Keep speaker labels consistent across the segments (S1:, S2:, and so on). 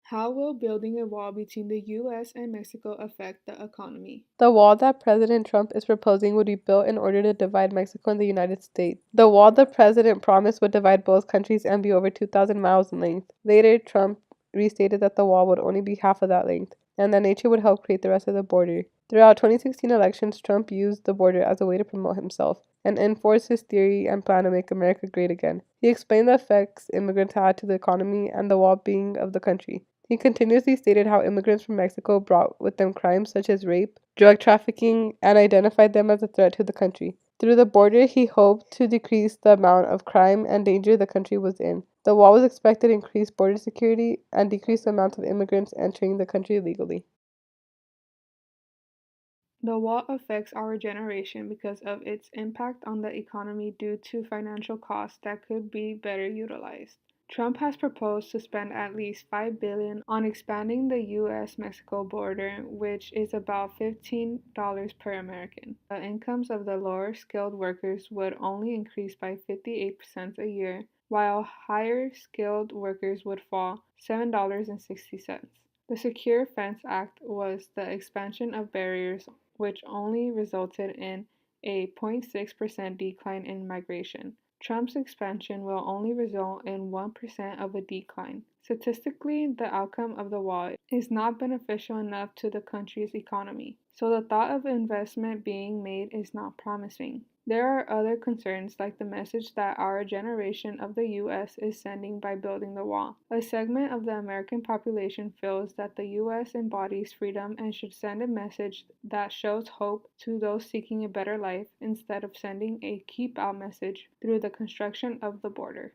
S1: How will building a wall between the US and Mexico affect the economy?
S2: The wall that President Trump is proposing would be built in order to divide Mexico and the United States. The wall the president promised would divide both countries and be over 2,000 miles in length. Later, Trump restated that the wall would only be half of that length, and that nature would help create the rest of the border. Throughout 2016 elections, Trump used the border as a way to promote himself and enforce his theory and plan to make America great again. He explained the effects immigrants had to the economy and the well-being of the country. He continuously stated how immigrants from Mexico brought with them crimes such as rape, drug trafficking, and identified them as a threat to the country. Through the border, he hoped to decrease the amount of crime and danger the country was in. The wall was expected to increase border security and decrease the amount of immigrants entering the country legally.
S1: The wall affects our generation because of its impact on the economy due to financial costs that could be better utilized. Trump has proposed to spend at least $5 billion on expanding the US-Mexico border, which is about $15 per American. The incomes of the lower-skilled workers would only increase by 58% a year, while higher-skilled workers would fall $7.60. The Secure Fence Act was the expansion of barriers which only resulted in a 0.6% decline in migration. Trump's expansion will only result in 1% of a decline. Statistically, the outcome of the wall is not beneficial enough to the country's economy, so the thought of investment being made is not promising. There are other concerns like the message that our generation of the US is sending by building the wall. A segment of the American population feels that the US embodies freedom and should send a message that shows hope to those seeking a better life instead of sending a keep out message through the construction of the border.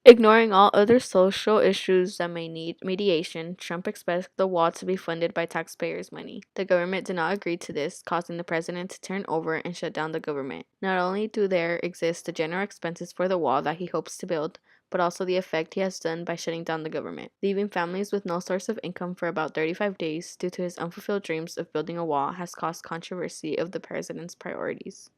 S3: Ignoring all other social issues that may need mediation, Trump expects the wall to be funded by taxpayers' money. The government did not agree to this, causing the president to turn over and shut down the government. Not only do there exist the general expenses for the wall that he hopes to build, but also the effect he has done by shutting down the government, leaving families with no source of income for about 35 days due to his unfulfilled dreams of building a wall has caused controversy of the president's priorities.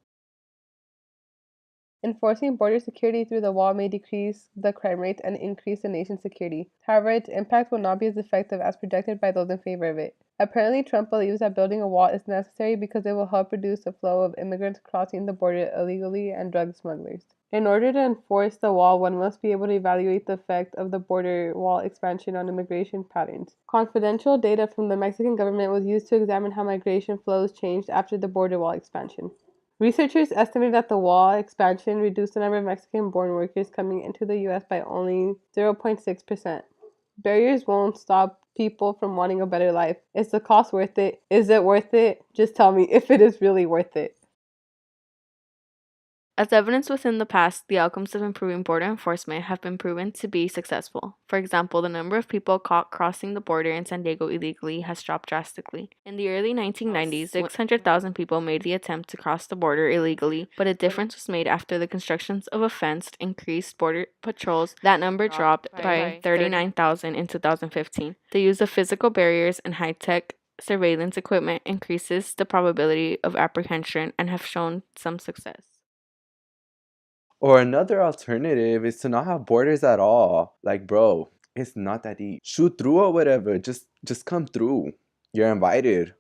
S2: Enforcing border security through the wall may decrease the crime rate and increase the nation's security. However, its impact will not be as effective as projected by those in favor of it. Apparently, Trump believes that building a wall is necessary because it will help reduce the flow of immigrants crossing the border illegally and drug smugglers. In order to enforce the wall, one must be able to evaluate the effect of the border wall expansion on immigration patterns. Confidential data from the Mexican government was used to examine how migration flows changed after the border wall expansion. Researchers estimate that the wall expansion reduced the number of Mexican-born workers coming into the U.S. by only 0.6%. Barriers won't stop people from wanting a better life. Is the cost worth it? Is it worth it? Just tell me if it is really worth it.
S3: As evidence within the past, the outcomes of improving border enforcement have been proven to be successful. For example, the number of people caught crossing the border in San Diego illegally has dropped drastically. In the early 1990s, 600,000 people made the attempt to cross the border illegally, but a difference was made after the construction of a fenced, increased border patrols. That number dropped by 39,000 in 2015. The use of physical barriers and high-tech surveillance equipment increases the probability of apprehension and have shown some success.
S4: Or another alternative is to not have borders at all. Like, bro, it's not that deep. Shoot through or whatever. Just come through. You're invited.